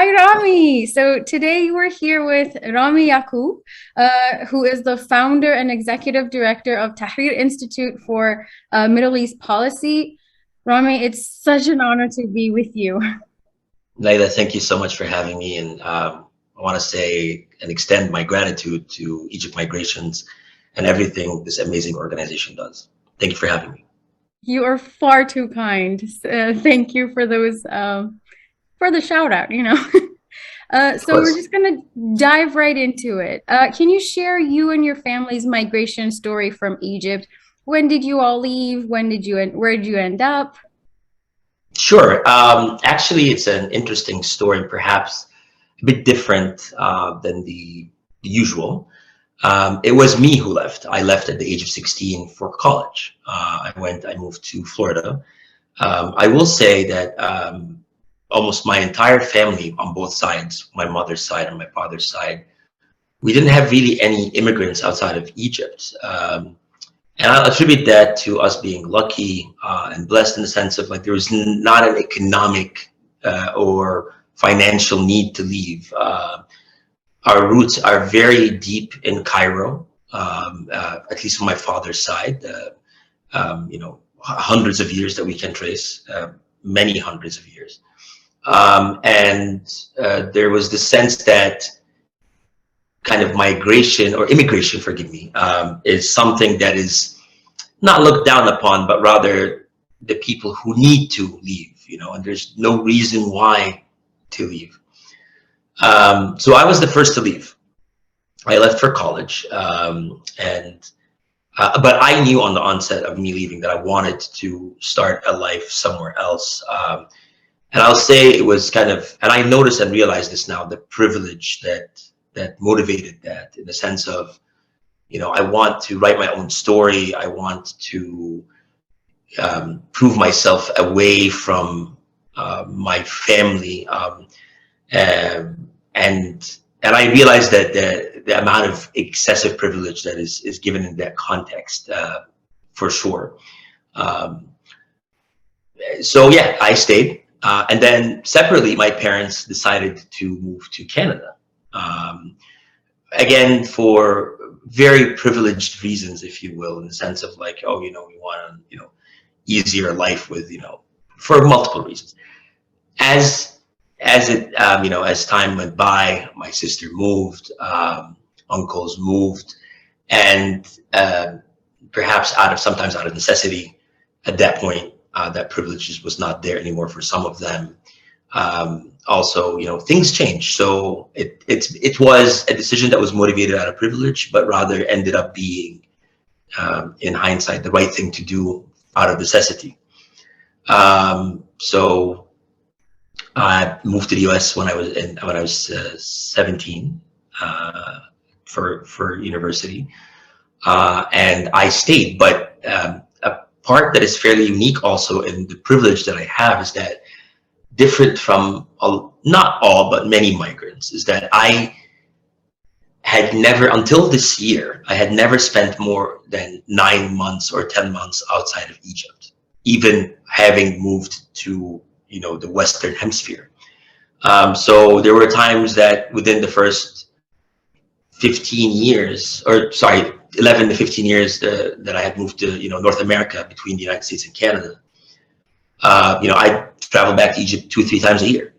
Hi, Ramy. So today we're here with Ramy Yaacoub, who is the founder and executive director of Tahrir Institute for Middle East Policy. Ramy, it's such an honor to be with you. Layla, thank you so much for having me. And I want to say and extend my gratitude to Egypt Migrations and everything this amazing organization does. Thank you for having me. You are far too kind. Thank you for those for the shout out. Of So we're course. just gonna dive right into it. Can you share you and your family's migration story from Egypt? When did you all leave? Where did you end up? Sure. Actually, it's an interesting story, perhaps a bit different than the usual. It was me who left. I left at the age of 16 for college. I moved to Florida. I will say that almost my entire family on both sides, my mother's side and my father's side, we didn't have really any immigrants outside of Egypt. And I'll attribute that to us being lucky and blessed in the sense of like there was not an economic or financial need to leave. Our roots are very deep in Cairo, at least on my father's side. Hundreds of years that we can trace, many hundreds of years. And there was the sense that kind of migration or immigration, forgive me, is something that is not looked down upon, but rather the people who need to leave, and there's no reason why to leave. So I was the first to leave. I left for college, but I knew on the onset of me leaving that I wanted to start a life somewhere else. And I'll say it was kind of, and I noticed and realize this now, the privilege that motivated that in the sense of, I want to write my own story. I want to prove myself away from my family. And I realized that the amount of excessive privilege that is given in that context, for sure. So yeah, I stayed. And then separately, my parents decided to move to Canada. Again, for very privileged reasons, if you will, in the sense of like, oh, we want easier life with, for multiple reasons. As time went by, my sister moved, uncles moved, and perhaps sometimes out of necessity, at that point, that privilege just was not there anymore for some of them. Also, things changed. So it was a decision that was motivated out of privilege, but rather ended up being, in hindsight, the right thing to do out of necessity. So I moved to the U.S. when I was 17 for university, and I stayed. But a part that is fairly unique also in the privilege that I have is that different from not all but many migrants is that I had never until this year I had never spent more than 9 months or 10 months outside of Egypt, even having moved to the Western Hemisphere. So there were times that within the first 15 years, or sorry, 11 to 15 years that I had moved to North America between the United States and Canada, I traveled back to Egypt 2 or 3 times a year.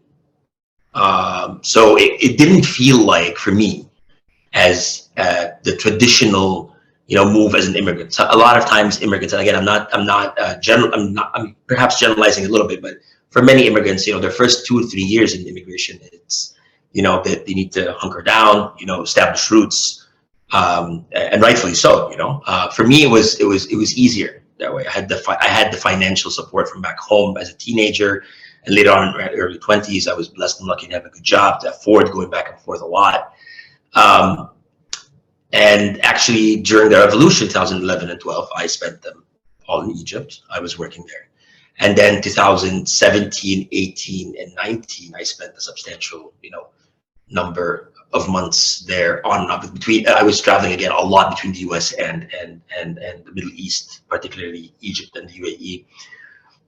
So it didn't feel like for me as the traditional move as an immigrant. So a lot of times immigrants, and again, I'm perhaps generalizing a little bit, but for many immigrants, their first 2 or 3 years in immigration, it's that they need to hunker down, establish roots, and rightfully so. For me, it was easier that way. I had the financial support from back home as a teenager, and later on in my early 20s, I was blessed and lucky to have a good job to afford going back and forth a lot. And actually, during the revolution, 2011 and 12, I spent them all in Egypt. I was working there. And then 2017, 18, and 19, I spent a substantial, number of months there on and off. I was traveling again a lot between the U.S. and the Middle East, particularly Egypt and the UAE.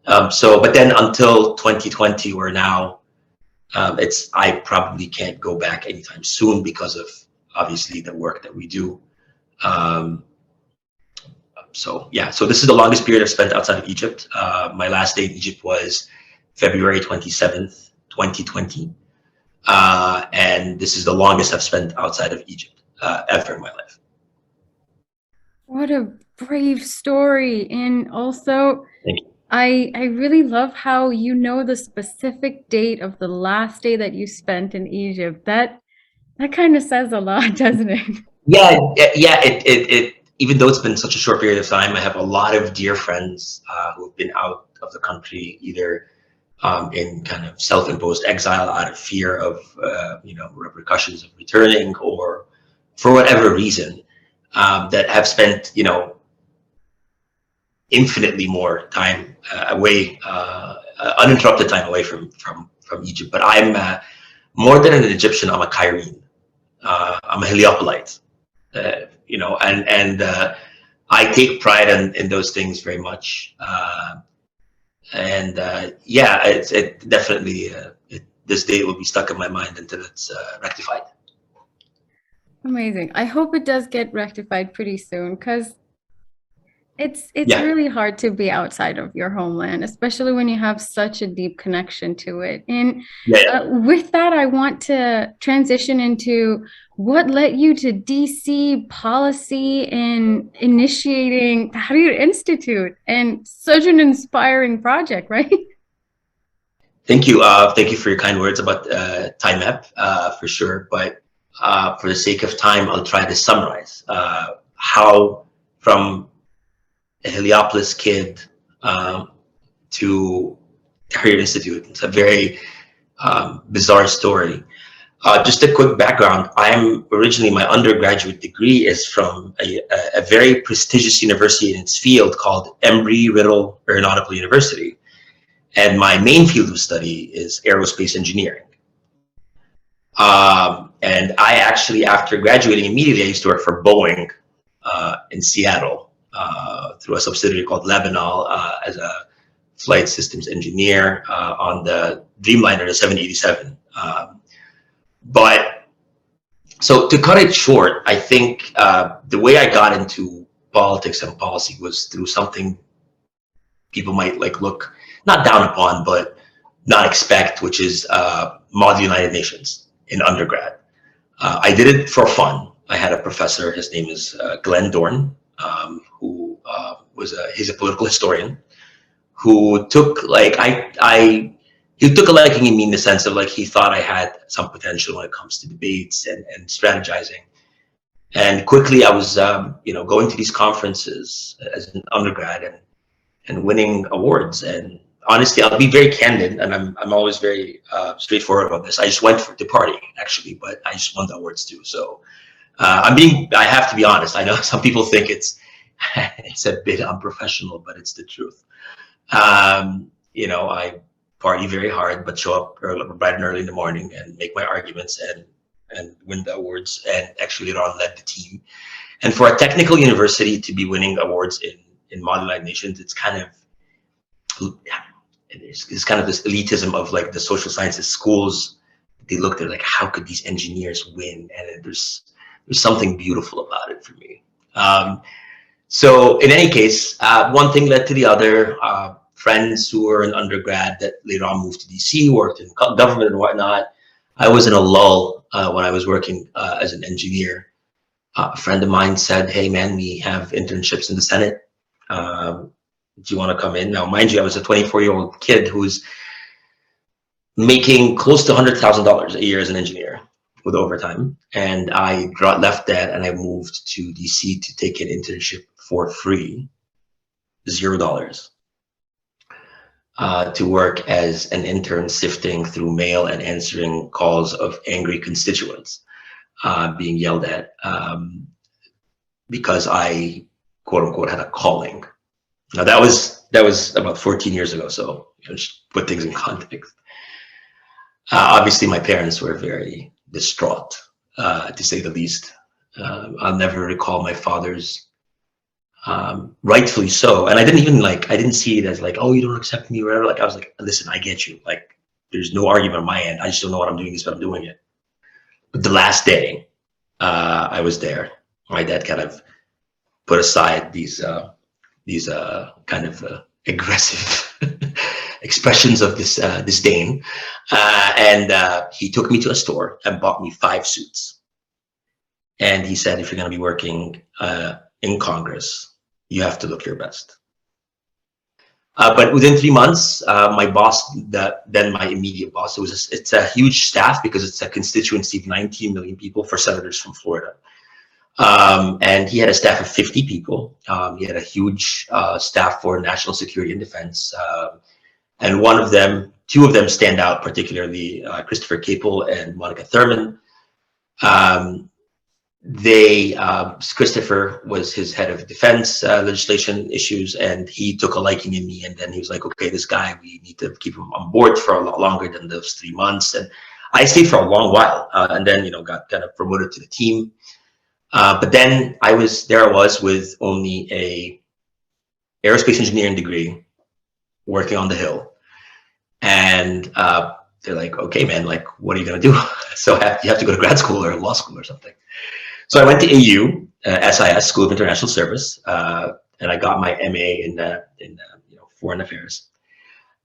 But then until 2020, we're now I probably can't go back anytime soon because of obviously the work that we do. So yeah, so this is the longest period I've spent outside of Egypt. My last day in Egypt was February 27th, 2020. And this is the longest I've spent outside of Egypt ever in my life. What a brave story. And also, Thank you. I really love how you know the specific date of the last day that you spent in Egypt. That kind of says a lot, doesn't it? Yeah, yeah. It even though it's been such a short period of time, I have a lot of dear friends who have been out of the country, either in kind of self-imposed exile out of fear of repercussions of returning, or for whatever reason, that have spent infinitely more time away, uninterrupted time away from Egypt. But I'm more than an Egyptian. I'm a Cairene. I'm a Heliopolite. And I take pride in those things very much. Yeah, it definitely this date will be stuck in my mind until it's rectified. Amazing. I hope it does get rectified pretty soon because it's Yeah, really hard to be outside of your homeland, especially when you have such a deep connection to it. And yeah, yeah. with that, I want to transition into what led you to DC policy and initiating Tahrir Institute, and such an inspiring project, right? Thank you. Thank you for your kind words about TIMEP, for sure. But for the sake of time, I'll try to summarize how from a Heliopolis kid to Tahrir Institute. It's a very bizarre story. Just a quick background. I'm originally, my undergraduate degree is from a very prestigious university in its field called Embry-Riddle Aeronautical University. And my main field of study is aerospace engineering. And I actually, after graduating immediately, I used to work for Boeing in Seattle through a subsidiary called Lebanon as a flight systems engineer on the Dreamliner, the 787. But so to cut it short, I think the way I got into politics and policy was through something people might look not down upon, but not expect, which is Model United Nations in undergrad. I did it for fun. I had a professor, his name is Glenn Dorn, who he's a political historian, who took he took a liking in me in the sense of he thought I had some potential when it comes to debates and strategizing. And quickly I was going to these conferences as an undergrad and winning awards. And honestly, I'll be very candid, and I'm always very straightforward about this. I just went to party actually, but I just won the awards too. So I have to be honest. I know some people think it's a bit unprofessional, but it's the truth. I party very hard, but show up bright and early in the morning and make my arguments and win the awards, and actually later on led the team. And for a technical university to be winning awards in Model United Nations, it's kind of this elitism of the social sciences schools. They looked at how could these engineers win, and there's something beautiful about it for me. So in any case, one thing led to the other. Friends who were in undergrad that later on moved to DC, worked in government and whatnot. I was in a lull when I was working as an engineer. A friend of mine said, "Hey man, we have internships in the Senate. Do you want to come in?" Now, mind you, I was a 24-year-old kid who's making close to $100,000 a year as an engineer with overtime. And I left that and I moved to DC to take an internship for free, $0, to work as an intern sifting through mail and answering calls of angry constituents being yelled at because I, quote unquote, had a calling. Now that was about 14 years ago, so just put things in context. Obviously, my parents were very distraught, to say the least. I'll never recall my father's, rightfully so. And I didn't even I didn't see it as oh, you don't accept me or whatever. I was like, listen, I get you. there's no argument on my end. I just don't know what I'm doing this, but I'm doing it. But the last day I was there, my dad kind of put aside these kind of aggressive expressions of this disdain, and he took me to a store and bought me 5 suits. And he said, if you're going to be working in Congress, you have to look your best. But within 3 months, my boss, then my immediate boss, it's a huge staff because it's a constituency of 19 million people for senators from Florida. And he had a staff of 50 people. He had a huge staff for national security and defense. And 2 of them stand out, particularly Christopher Capel and Monica Thurman. Christopher was his head of defense legislation issues, and he took a liking in me. And then he was like, okay, this guy, we need to keep him on board for a lot longer than those 3 months. And I stayed for a long while, and then, got kind of promoted to the team. But then I was with only a aerospace engineering degree, working on the Hill. And they're like, okay, man, like, what are you going to do? So you have to go to grad school or law school or something. So I went to AU, SIS, School of International Service, and I got my MA in Foreign Affairs.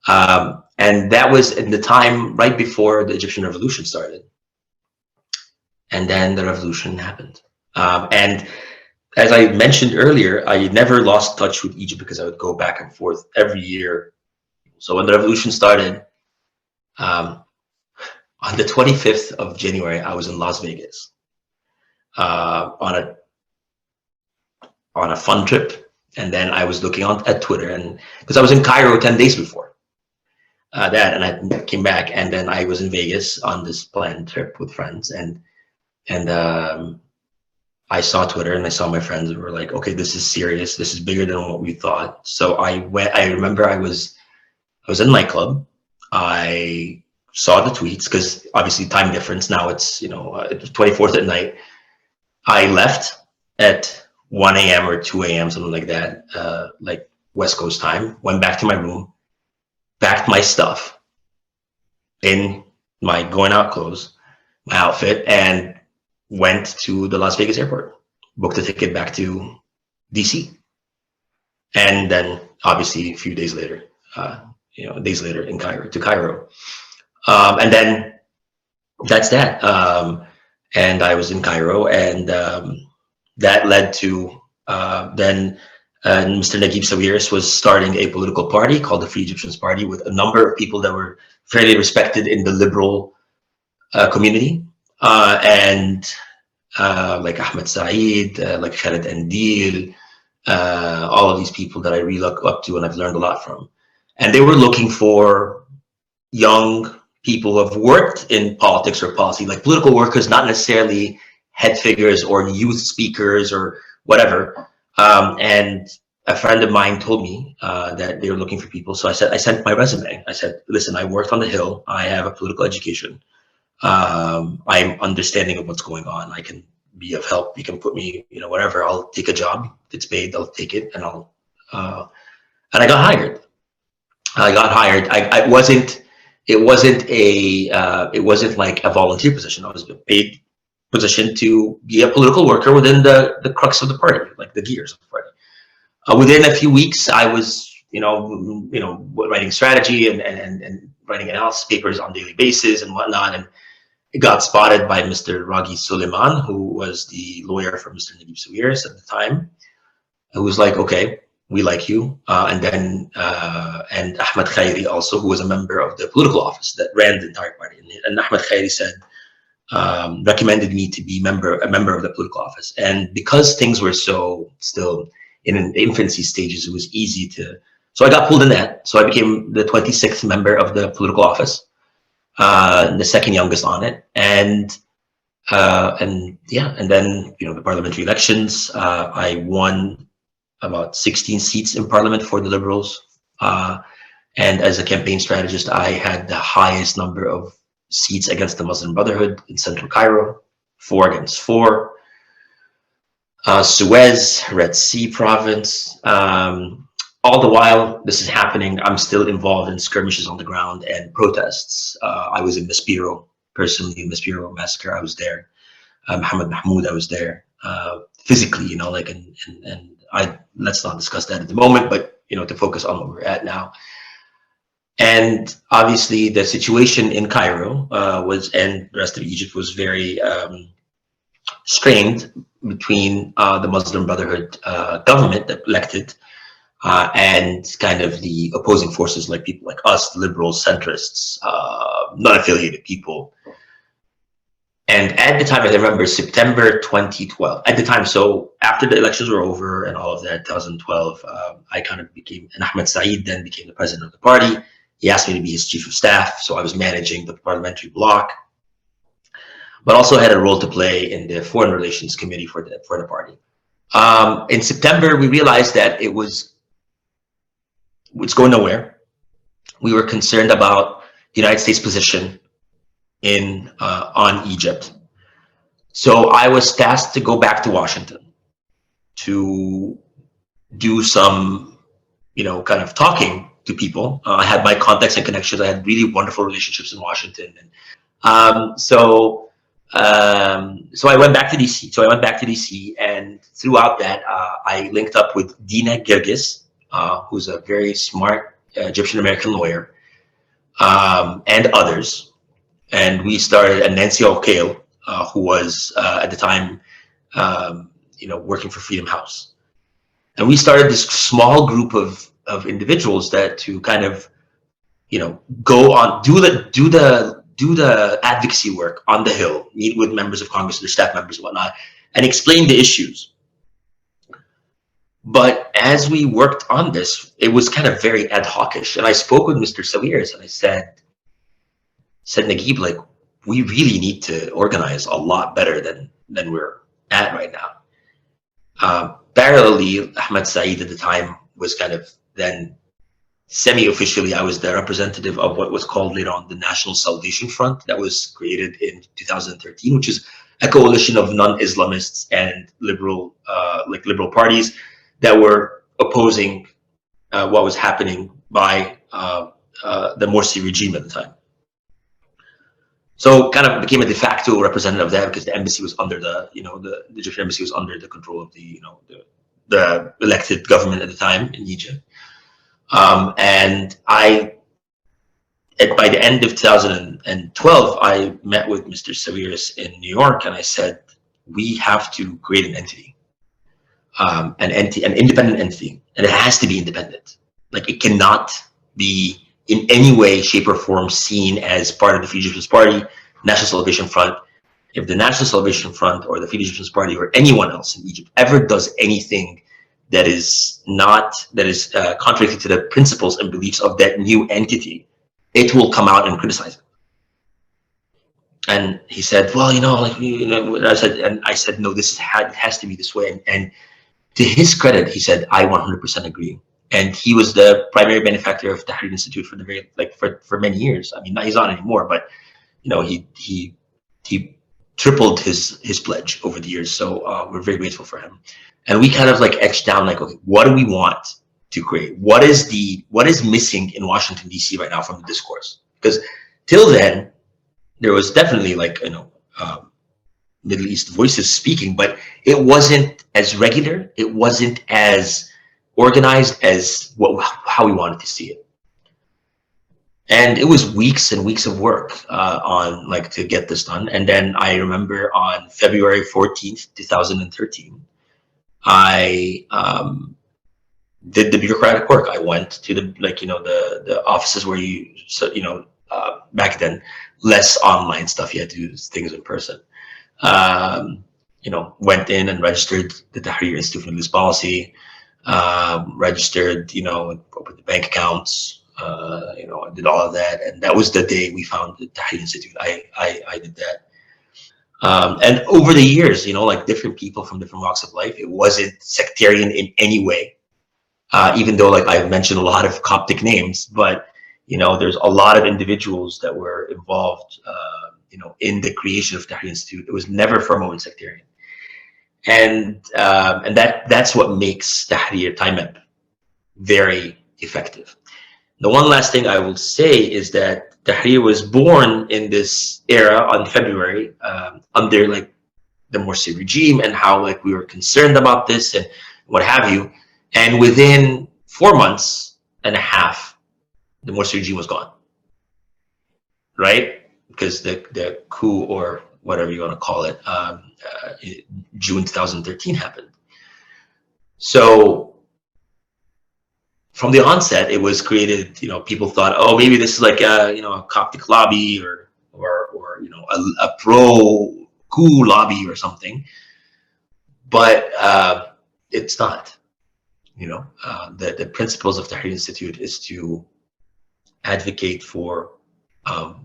And that was in the time right before the Egyptian Revolution started. And then the revolution happened. And as I mentioned earlier, I never lost touch with Egypt because I would go back and forth every year. So when the revolution started, on the 25th of January, I was in Las Vegas on a fun trip. And then I was looking at Twitter, and because I was in Cairo 10 days before that, and I came back, and then I was in Vegas on this planned trip with friends, and I saw Twitter and I saw my friends who were like, okay, this is serious. This is bigger than what we thought. So I remember I was in a nightclub. I saw the tweets because obviously time difference. Now it's, it was 24th at night. I left at 1 a.m. or 2 a.m., something like that, like West Coast time, went back to my room, packed my stuff in my going out clothes, my outfit, and went to the Las Vegas airport, booked a ticket back to DC. And then obviously a few days later, days later in Cairo. And then that's that. And I was in Cairo, and that led to then Mr. Naguib Sawiris was starting a political party called the Free Egyptians Party with a number of people that were fairly respected in the liberal community. And like Ahmed Saeed, like Khaled Andil, all of these people that I really look up to and I've learned a lot from. And they were looking for young people who have worked in politics or policy, like political workers, not necessarily head figures or youth speakers or whatever. And a friend of mine told me that they were looking for people. So I sent my resume. I said, listen, I worked on the Hill. I have a political education. I'm understanding of what's going on. I can be of help. You can put me, whatever. I'll take a job. If it's paid, I'll take it, and and I got hired. It wasn't like a volunteer position. I was a paid position to be a political worker within the crux of the party, like the gears of the party. Within a few weeks, I was, writing strategy and writing analysis papers on a daily basis and whatnot. And it got spotted by Mr. Raghi Suleiman, who was the lawyer for Mr. Naguib Sawiris at the time, who was like, okay, we like you. And then, and Ahmed Khairi also, who was a member of the political office that ran the entire party. And Ahmed Khairi said, recommended me to be a member of the political office. And because things were so still in an infancy stages, it was easy so I got pulled in that. So I became the 26th member of the political office, the second youngest on it. And then, the parliamentary elections, I won about 16 seats in parliament for the Liberals. And as a campaign strategist, I had the highest number of seats against the Muslim Brotherhood in central Cairo, 4 against 4. Suez, Red Sea province, all the while this is happening, I'm still involved in skirmishes on the ground and protests. I was in Maspero, personally in Maspero massacre. I was there. Mohammed Mahmoud, I was there physically, you know, like, and I, let's not discuss that at the moment, but, you know, to focus on where we're at now. And obviously the situation in Cairo and the rest of Egypt was very strained between the Muslim Brotherhood government that elected and kind of the opposing forces, like people like us, liberals, centrists, non-affiliated people. And at the time, I remember September 2012, at the time, so after the elections were over and all of that, 2012, I kind of became, and Ahmed Saeed then became the president of the party. He asked me to be his chief of staff, so I was managing the parliamentary bloc, but also had a role to play in the foreign relations committee for the party. In September, we realized that it's going nowhere. We were concerned about the United States position on Egypt. So I was tasked to go back to Washington to do some, you know, kind of talking to people. I had my contacts and connections. I had really wonderful relationships in Washington. And so I went back to DC. And throughout that, I linked up with Dina Girgis, who's a very smart Egyptian-American lawyer, and others. And we started, and Nancy O'Kale, who was at the time, you know, working for Freedom House. And we started this small group of individuals that to kind of, you know, go on, do the advocacy work on the Hill, meet with members of Congress, their staff members and whatnot, and explain the issues. But as we worked on this, it was kind of very ad hoc-ish. And I spoke with Mr. Sawiris and I said, Naguib, like, we really need to organize a lot better than we're at right now. Parallelly, Ahmed Saeed at the time was kind of then semi-officially, I was the representative of what was called later on the National Salvation Front that was created in 2013, which is a coalition of non-Islamists and liberal parties that were opposing what was happening by the Morsi regime at the time. So kind of became a de facto representative of that because the embassy was under the Egyptian embassy was under the control of the elected government at the time in Egypt. And by the end of 2012, I met with Mr. Sawiris in New York, and I said, we have to create an entity, an independent entity, and it has to be independent. Like, it cannot be in any way, shape, or form seen as part of the Free Egyptians Party, National Salvation Front. If the National Salvation Front or the Free Egyptians Party or anyone else in Egypt ever does anything that is contrary to the principles and beliefs of that new entity, it will come out and criticize it. And he said, well, I said, no, this has to be this way. And to his credit, he said, I 100% agree. And he was the primary benefactor of Tahrir Institute for many years. I mean, he's not anymore, but he tripled his pledge over the years. So we're very grateful for him. And we kind of etched down, okay, what do we want to create? What is missing in Washington, D.C. right now from the discourse? Because till then, there was definitely Middle East voices speaking, but it wasn't as regular. It wasn't as organized as how we wanted to see it. And it was weeks and weeks of work to get this done. And then I remember on February 14th, 2013, I did the bureaucratic work. I went to the offices where back then, less online stuff. You had to do things in person. Went in and registered the Tahrir Institute for Middle East Policy, registered, with the bank accounts, I did all of that. And that was the day we found the Tahrir Institute. I did that. And over the years, different people from different walks of life, it wasn't sectarian in any way. Even though I've mentioned a lot of Coptic names, but there's a lot of individuals that were involved, in the creation of Tahrir Institute. It was never for a moment sectarian. And that's what makes Tahrir TIMEP very effective. The one last thing I will say is that Tahrir was born in this era on February under like the Morsi regime and how like we were concerned about this and what have you. And within 4 months and a half, the Morsi regime was gone, right? Because the coup, or whatever you want to call it, June 2013 happened. So from the onset, it was created, you know, people thought, oh, maybe this is like a, you know, a Coptic lobby or you know, a pro coup lobby or something. But it's not. You know, the principles of Tahrir Institute is to advocate for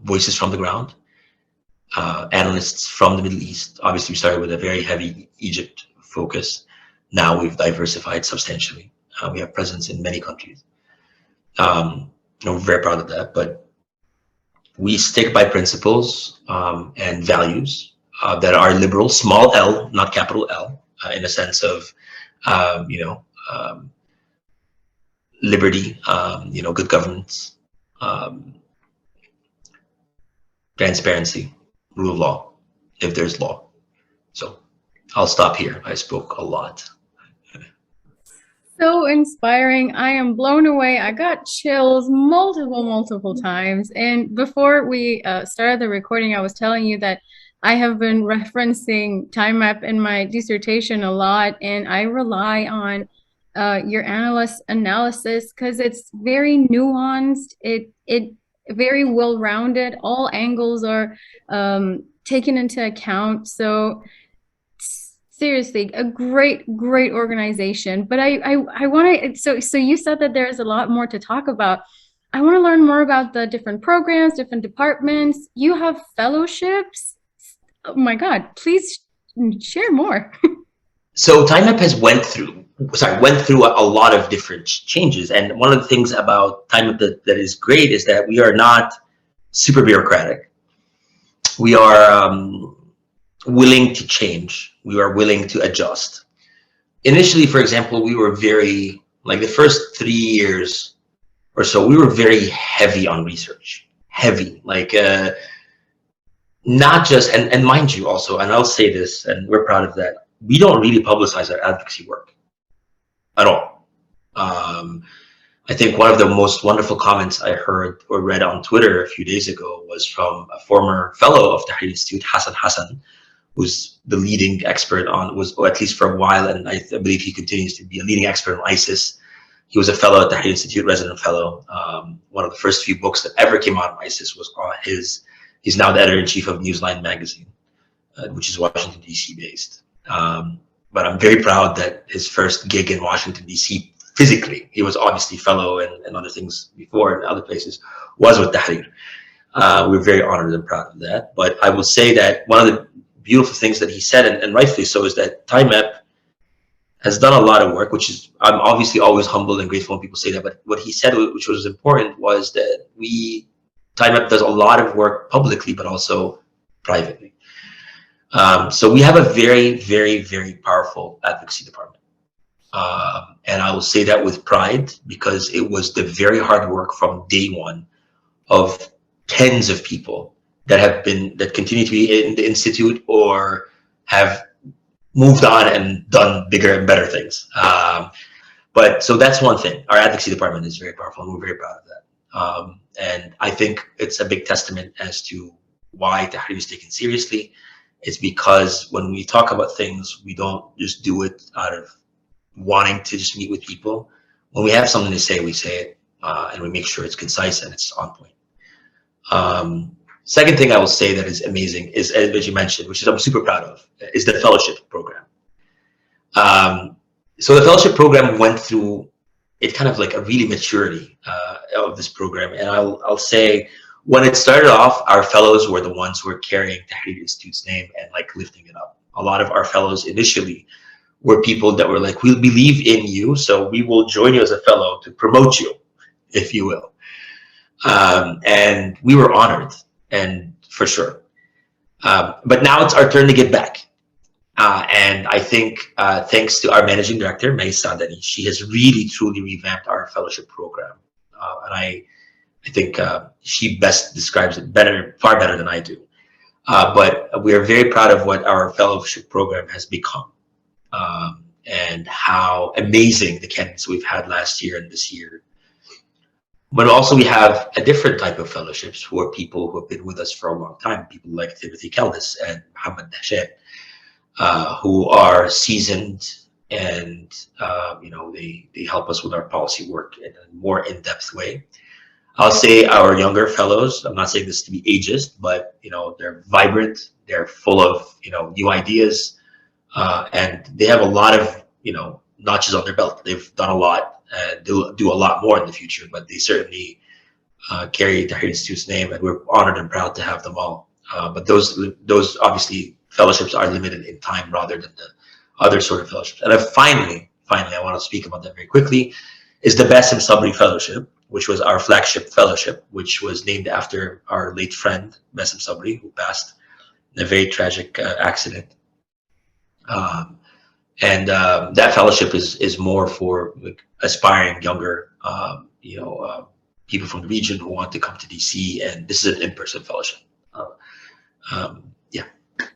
voices from the ground, analysts from the Middle East. Obviously, we started with a very heavy Egypt focus. Now we've diversified substantially. We have presence in many countries. We're very proud of that, but we stick by principles and values that are liberal, small L, not capital L, in a sense of, you know, liberty, you know, good governance, transparency, rule of law, if there's law. So I'll stop here. I spoke a lot. So inspiring. I am blown away. I got chills multiple times. And before we started the recording, I was telling you that I have been referencing TIMEP in my dissertation a lot, and I rely on your analysis because it's very nuanced. It very well-rounded. All angles are taken into account. So seriously, a great organization. But I want to, so you said that there's a lot more to talk about. I want to learn more about the different programs, different departments. You have fellowships. Oh my God, please share more. So TIMEP has went through a lot of different changes. And one of the things about TIMEP that is great is that we are not super bureaucratic. We are willing to change. We are willing to adjust. Initially, for example, we were very, like the first 3 years or so, we were very heavy on research. Heavy, like not just, and mind you also, and I'll say this, and we're proud of that, we don't really publicize our advocacy work at all. I think one of the most wonderful comments I heard or read on Twitter a few days ago was from a former fellow of Tahrir Institute, Hassan, who's the leading expert on, or at least for a while, and I believe he continues to be a leading expert on ISIS. He was a fellow at the Tahrir Institute, resident fellow. One of the first few books that ever came out on ISIS was on his. He's now the editor-in-chief of Newsline magazine, which is Washington, D.C. based. But I'm very proud that his first gig in Washington, D.C. physically, he was obviously fellow and other things before in other places, was with Tahrir. We're very honored and proud of that. But I will say that one of the beautiful things that he said, and rightfully so, is that TIMEP has done a lot of work, which is, I'm obviously always humbled and grateful when people say that, but what he said, which was important, was that TIMEP does a lot of work publicly, but also privately. So we have a very powerful advocacy department. And I will say that with pride, because it was the very hard work from day one of tens of people that continue to be in the Institute or have moved on and done bigger and better things. But so that's one thing. Our advocacy department is very powerful, and we're very proud of that. And I think it's a big testament as to why Tahrir is taken seriously. It's because when we talk about things, we don't just do it out of wanting to just meet with people. When we have something to say, we say it, and we make sure it's concise and it's on point. Second thing I will say that is amazing is, as you mentioned, which is I'm super proud of, is the fellowship program. So the fellowship program went through it kind of like a really maturity of this program. And I'll say, when it started off, our fellows were the ones who were carrying Tahrir Institute's name and like lifting it up. A lot of our fellows initially were people that were like, we believe in you, so we will join you as a fellow to promote you, if you will. And we were honored, and for sure. But now it's our turn to give back. And I think thanks to our managing director, Ramys, she has really truly revamped our fellowship program. And I think she best describes it better, far better than I do. But we are very proud of what our fellowship program has become, and how amazing the candidates we've had last year and this year. But also we have a different type of fellowships who are people who have been with us for a long time, people like Timothy Keldis and Muhammad Nashed, who are seasoned, and they help us with our policy work in a more in-depth way. I'll say our younger fellows, I'm not saying this to be ageist, but they're vibrant, they're full of new ideas, and they have a lot of notches on their belt. They've done a lot and do a lot more in the future, but they certainly carry Tahrir Institute's name, and we're honored and proud to have them all. But those obviously fellowships are limited in time rather than the other sort of fellowships. And finally, I want to speak about that very quickly, is the Bassem Sabri Fellowship, which was our flagship fellowship, which was named after our late friend, Bassem Sabri, who passed in a very tragic accident. And that fellowship is more for aspiring younger, people from the region who want to come to DC, and this is an in-person fellowship. Yeah.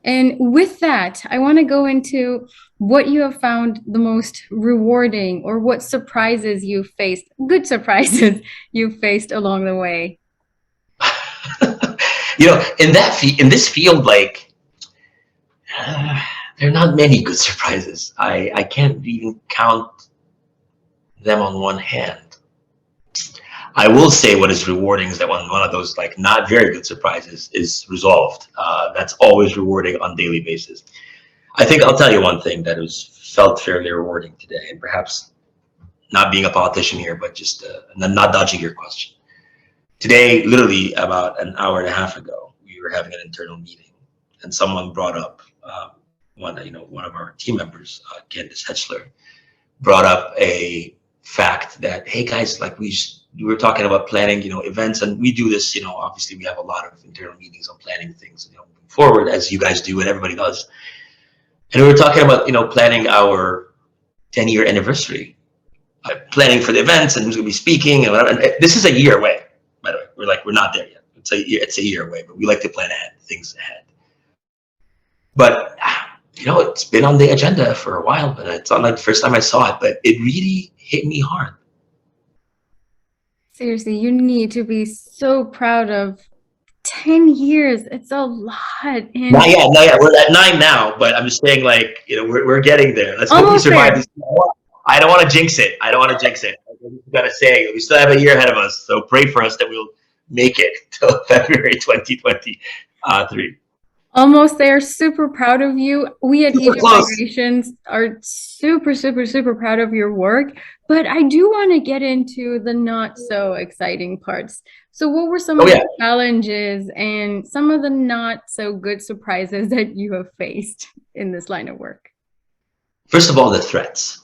And with that, I want to go into what you have found the most rewarding, or what surprises you faced, good surprises you faced along the way. In this field, there are not many good surprises. I can't even count them on one hand. I will say what is rewarding is that one of those not very good surprises is resolved. That's always rewarding on a daily basis. I think I'll tell you one thing that was felt fairly rewarding today, and perhaps not being a politician here, but just not dodging your question. Today, literally about an hour and a half ago, we were having an internal meeting, and someone brought up one of our team members, Candace Hetchler, brought up a fact that, hey guys, we were talking about planning, events, and we do this, obviously we have a lot of internal meetings on planning things, moving forward, as you guys do and everybody does. And we were talking about, planning our 10-year anniversary, planning for the events and who's going to be speaking and whatever. And this is a year away, by the way. We're not there yet. It's a year away, but we like to plan things ahead. But it's been on the agenda for a while, but it's not the first time I saw it, but it really hit me hard. Seriously, you need to be so proud of 10 years. It's a lot. And not yet. We're at 9 now, but I'm just saying, we're getting there. Let's hope we survive this. I don't want to jinx it. I gotta say, we still have a year ahead of us, so pray for us that we'll make it till February 2023. Almost there. Super proud of you. We at Egypt Migrations are super, super, super proud of your work. But I do want to get into the not so exciting parts. So what were some of the challenges and some of the not so good surprises that you have faced in this line of work? First of all, the threats,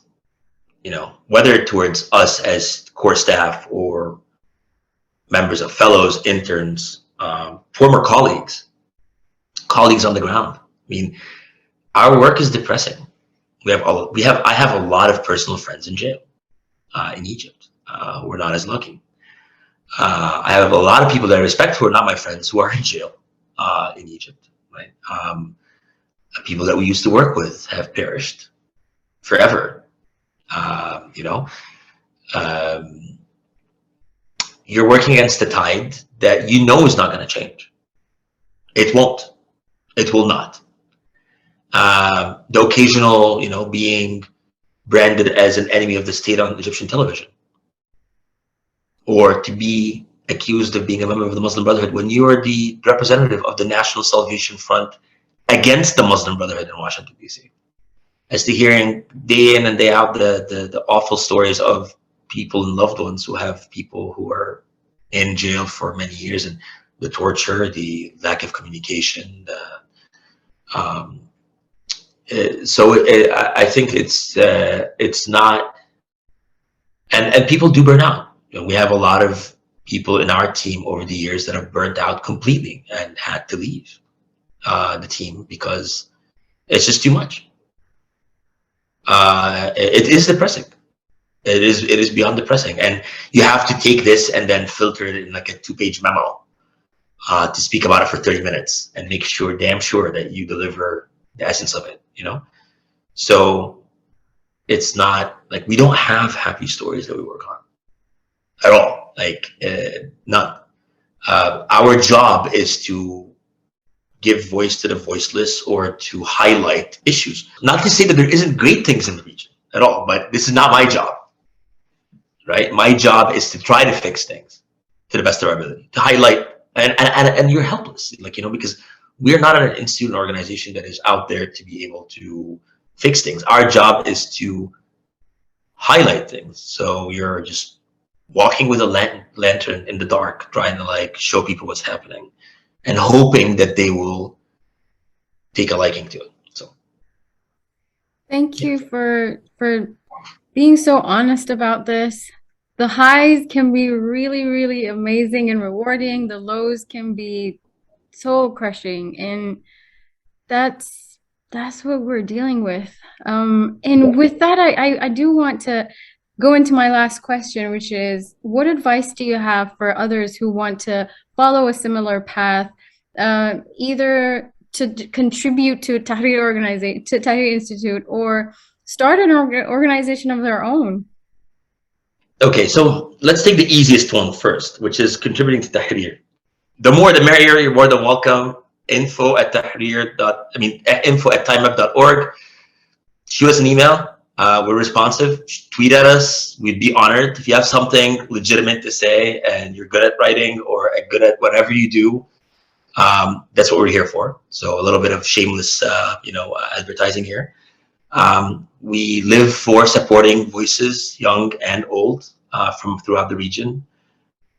whether towards us as core staff or members of fellows, interns, former colleagues on the ground. I mean, our work is depressing. I have a lot of personal friends in jail in Egypt who are not as lucky. I have a lot of people that I respect who are not my friends who are in jail in Egypt. Right? People that we used to work with have perished forever. You're working against the tide that is not going to change. It won't. It will not. The occasional, being branded as an enemy of the state on Egyptian television, or to be accused of being a member of the Muslim Brotherhood when you are the representative of the National Salvation Front against the Muslim Brotherhood in Washington, D.C. As to hearing day in and day out the awful stories of people and loved ones who have people who are in jail for many years, and the torture, the lack of communication, I think it's not, and people do burn out. We have a lot of people in our team over the years that have burnt out completely and had to leave the team because It's just too much. It is depressing. It is beyond depressing, and you have to take this and then filter it in like a 2-page memo to speak about it for 30 minutes and make sure, damn sure, that you deliver the essence of it. So it's not like we don't have happy stories that we work on at all. Like none. Our job is to give voice to the voiceless or to highlight issues. Not to say that there isn't great things in the region at all, but this is not my job, right? My job is to try to fix things to the best of our ability, to highlight, and you're helpless, because we're not an institute, an organization that is out there to be able to fix things. Our job is to highlight things. So you're just walking with a lantern in the dark, trying to like show people what's happening and hoping that they will take a liking to it. So thank you for being so honest about this. The highs can be really, really amazing and rewarding. The lows can be so crushing, and that's what we're dealing with. And with that, I do want to go into my last question, which is, what advice do you have for others who want to follow a similar path, either to contribute to Tahrir Institute, or start an organization of their own? Okay, so let's take the easiest one first, which is contributing to Tahrir. The more the merrier. You're more than welcome. info@timep.org. Shoot us an email. We're responsive. Tweet at us. We'd be honored. If you have something legitimate to say and you're good at writing or good at whatever you do, that's what we're here for. So a little bit of shameless, advertising here. We live for supporting voices, young and old, from throughout the region,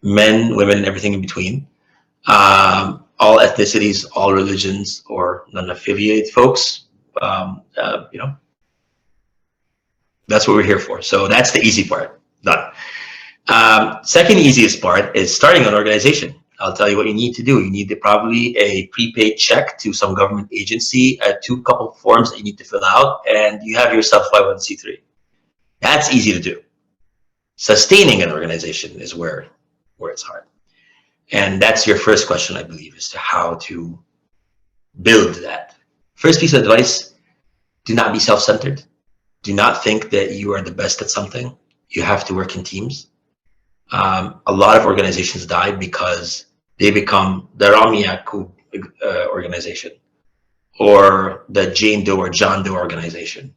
men, women, and everything in between. All ethnicities, all religions, or non-affiliated folks. That's what we're here for. So that's the easy part. Done. Second easiest part is starting an organization. I'll tell you what you need to do. You need probably a prepaid check to some government agency, 2 couple forms that you need to fill out, and you have yourself 501c3. That's easy to do. Sustaining an organization is where it's hard. And that's your first question, I believe, as to how to build that. First piece of advice, do not be self-centered. Do not think that you are the best at something. You have to work in teams. A lot of organizations die because they become the Ramy Yaacoub organization, or the Jane Doe or John Doe organization.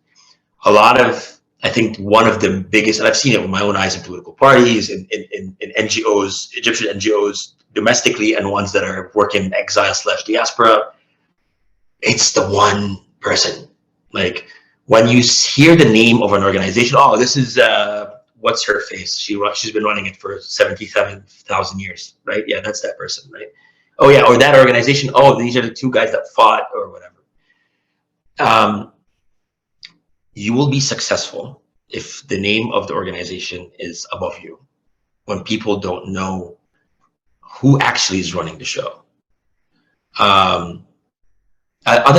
I think one of the biggest, and I've seen it with my own eyes in political parties, in NGOs, Egyptian NGOs domestically, and ones that are working in exile/diaspora, it's the one person. Like, when you hear the name of an organization, oh, this is what's her face? She's been running it for 77,000 years, right? Yeah, that's that person, right? Oh yeah, or that organization. Oh, these are the 2 guys that fought, or whatever. You will be successful if the name of the organization is above you, when people don't know who actually is running the show. Other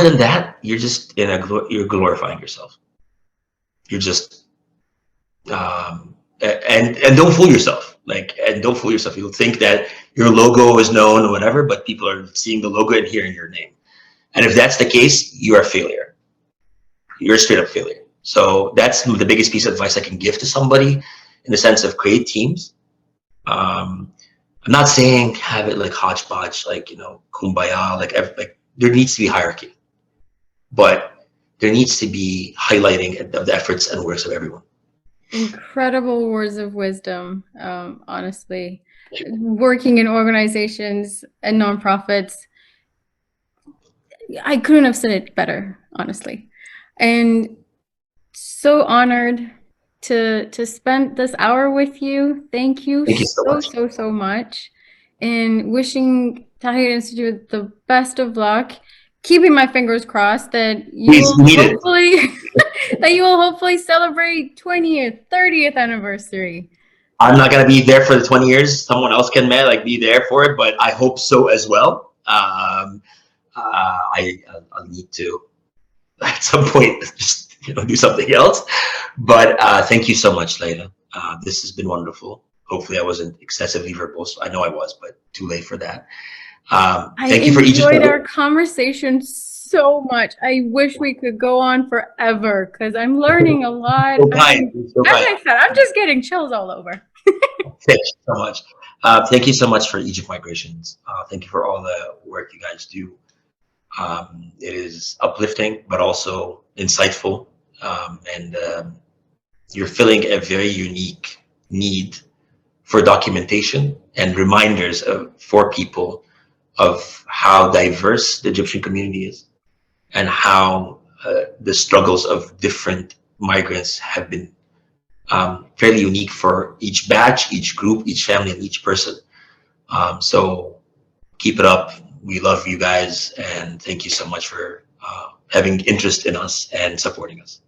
than that, you're just you're glorifying yourself. You're just and don't fool yourself. Don't fool yourself. You'll think that your logo is known or whatever, but people are seeing the logo and hearing your name. And if that's the case, you are a failure. You're a straight up failure. So that's the biggest piece of advice I can give to somebody, in the sense of create teams. I'm not saying have it like hodgepodge, kumbaya, like there needs to be hierarchy, but there needs to be highlighting of the efforts and works of everyone. Incredible words of wisdom, honestly. Working in organizations and nonprofits, I couldn't have said it better, honestly. And so honored to spend this hour with you. Thank you so much. And wishing Tahrir Institute the best of luck. Keeping my fingers crossed that you will hopefully celebrate 20th, 30th anniversary. I'm not gonna be there for the 20 years. Someone else can be there for it, but I hope so as well. I'll need to at some point just do something else. But thank you so much, Layla. This has been wonderful. Hopefully I wasn't excessively verbose. I know I was, but too late for that. I Thank you for each of enjoyed our you. conversation so much. I wish we could go on forever because I'm learning a lot. So kind. You're so As kind. I said, I'm just getting chills all over. Thank you so much. Thank you so much for Egypt Migrations. Thank you for all the work you guys do. It is uplifting, but also insightful. And you're filling a very unique need for documentation and reminders for people of how diverse the Egyptian community is and how the struggles of different migrants have been fairly unique for each batch, each group, each family, and each person. So keep it up. We love you guys, and thank you so much for having interest in us and supporting us.